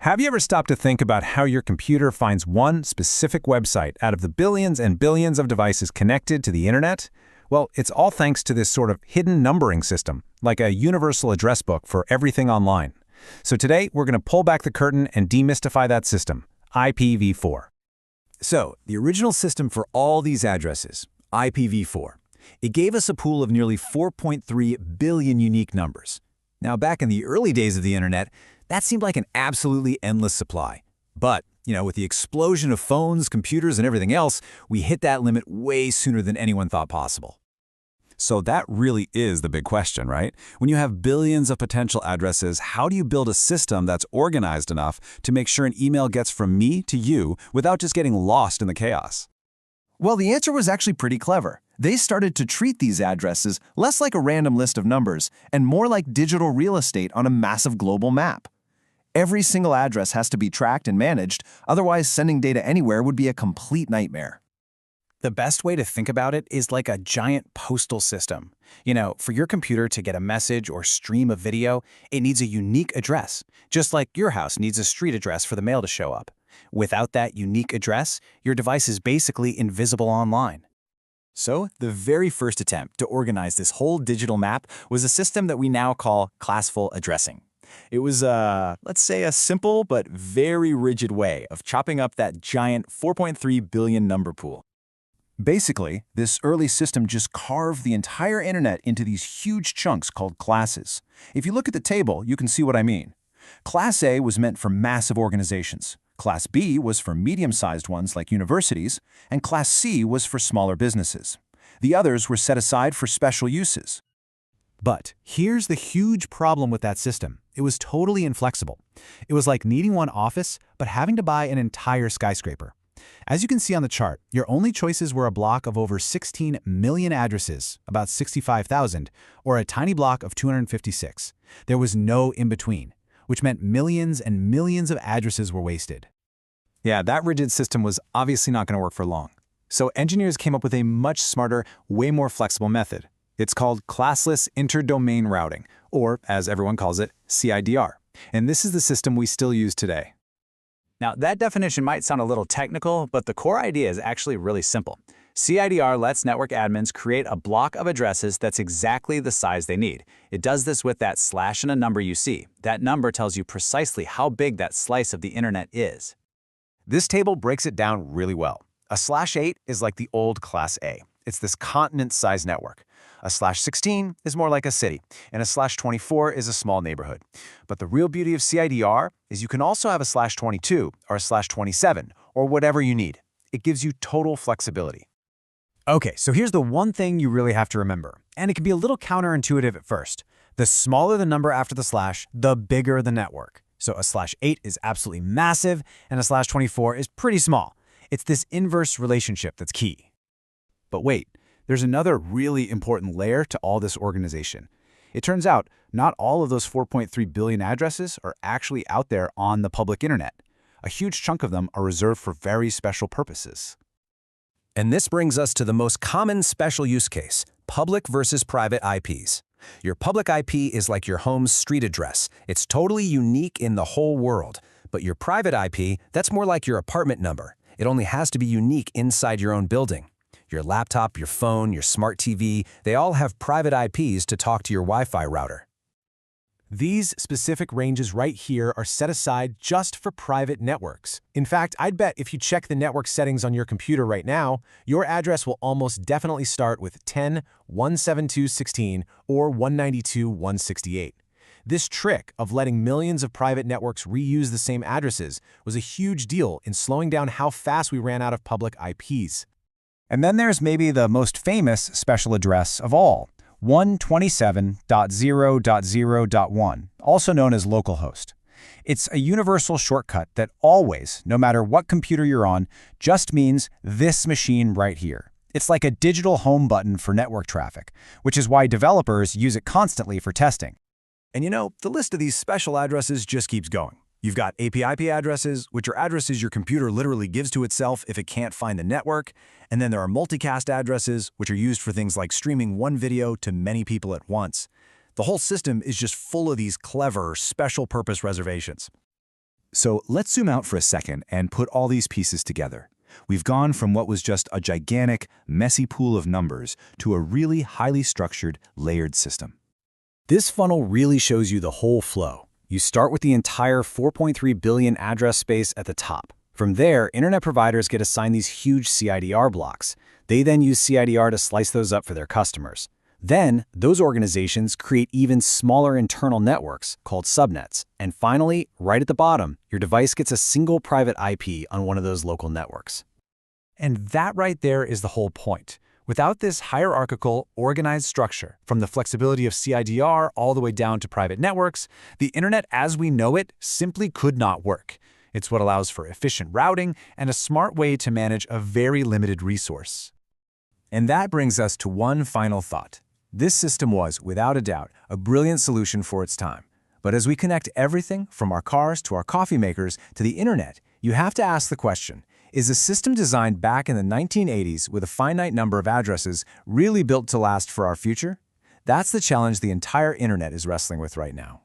Have you ever stopped to think about how your computer finds one specific website out of the billions and billions of devices connected to the internet? Well, it's all thanks to this sort of hidden numbering system, like a universal address book for everything online. So today, we're going to pull back the curtain and demystify that system, IPv4. So, the original system for all these addresses, IPv4, it gave us a pool of nearly 4.3 billion unique numbers. Now, back in the early days of the internet, that seemed like an absolutely endless supply. But, with the explosion of phones, computers, and everything else, we hit that limit way sooner than anyone thought possible. So that really is the big question, right? When you have billions of potential addresses, how do you build a system that's organized enough to make sure an email gets from me to you without just getting lost in the chaos? Well, the answer was actually pretty clever. They started to treat these addresses less like a random list of numbers and more like digital real estate on a massive global map. Every single address has to be tracked and managed, otherwise sending data anywhere would be a complete nightmare. The best way to think about it is like a giant postal system. For your computer to get a message or stream a video, it needs a unique address, just like your house needs a street address for the mail to show up. Without that unique address, your device is basically invisible online. So, the very first attempt to organize this whole digital map was a system that we now call classful addressing. It was, let's say, a simple but very rigid way of chopping up that giant 4.3 billion number pool. Basically, this early system just carved the entire internet into these huge chunks called classes. If you look at the table, you can see what I mean. Class A was meant for massive organizations. Class B was for medium-sized ones like universities, and Class C was for smaller businesses. The others were set aside for special uses. But here's the huge problem with that system. It was totally inflexible. It was like needing one office, but having to buy an entire skyscraper. As you can see on the chart, your only choices were a block of over 16 million addresses, about 65,000, or a tiny block of 256. There was no in-between, which meant millions and millions of addresses were wasted. Yeah, that rigid system was obviously not going to work for long. So engineers came up with a much smarter, way more flexible method. It's called classless interdomain routing, or as everyone calls it, CIDR. And this is the system we still use today. Now, that definition might sound a little technical, but the core idea is actually really simple. CIDR lets network admins create a block of addresses that's exactly the size they need. It does this with that slash and a number you see. That number tells you precisely how big that slice of the internet is. This table breaks it down really well. A /8 is like the old Class A. It's this continent-sized network. A /16 is more like a city, and a /24 is a small neighborhood. But the real beauty of CIDR is you can also have a /22 or a /27 or whatever you need. It gives you total flexibility. Okay, so here's the one thing you really have to remember, and it can be a little counterintuitive at first. The smaller the number after the slash, the bigger the network. So a /8 is absolutely massive, and a /24 is pretty small. It's this inverse relationship that's key. But wait, there's another really important layer to all this organization. It turns out not all of those 4.3 billion addresses are actually out there on the public internet. A huge chunk of them are reserved for very special purposes. And this brings us to the most common special use case, public versus private IPs. Your public IP is like your home's street address. It's totally unique in the whole world. But your private IP, that's more like your apartment number. It only has to be unique inside your own building. Your laptop, your phone, your smart TV, they all have private IPs to talk to your Wi-Fi router. These specific ranges right here are set aside just for private networks. In fact, I'd bet if you check the network settings on your computer right now, your address will almost definitely start with 10.172.16 or 192.168. This trick of letting millions of private networks reuse the same addresses was a huge deal in slowing down how fast we ran out of public IPs. And then there's maybe the most famous special address of all, 127.0.0.1, also known as localhost. It's a universal shortcut that always, no matter what computer you're on, just means this machine right here. It's like a digital home button for network traffic, which is why developers use it constantly for testing. And the list of these special addresses just keeps going. You've got API-IP addresses, which are addresses your computer literally gives to itself if it can't find the network. And then there are multicast addresses, which are used for things like streaming one video to many people at once. The whole system is just full of these clever, special-purpose reservations. So let's zoom out for a second and put all these pieces together. We've gone from what was just a gigantic, messy pool of numbers to a really highly structured, layered system. This funnel really shows you the whole flow. You start with the entire 4.3 billion address space at the top. From there, internet providers get assigned these huge CIDR blocks. They then use CIDR to slice those up for their customers. Then, those organizations create even smaller internal networks called subnets. And finally, right at the bottom, your device gets a single private IP on one of those local networks. And that right there is the whole point. Without this hierarchical, organized structure, from the flexibility of CIDR all the way down to private networks, the internet as we know it simply could not work. It's what allows for efficient routing and a smart way to manage a very limited resource. And that brings us to one final thought. This system was, without a doubt, a brilliant solution for its time. But as we connect everything from our cars to our coffee makers to the internet, you have to ask the question, is a system designed back in the 1980s with a finite number of addresses really built to last for our future? That's the challenge the entire internet is wrestling with right now.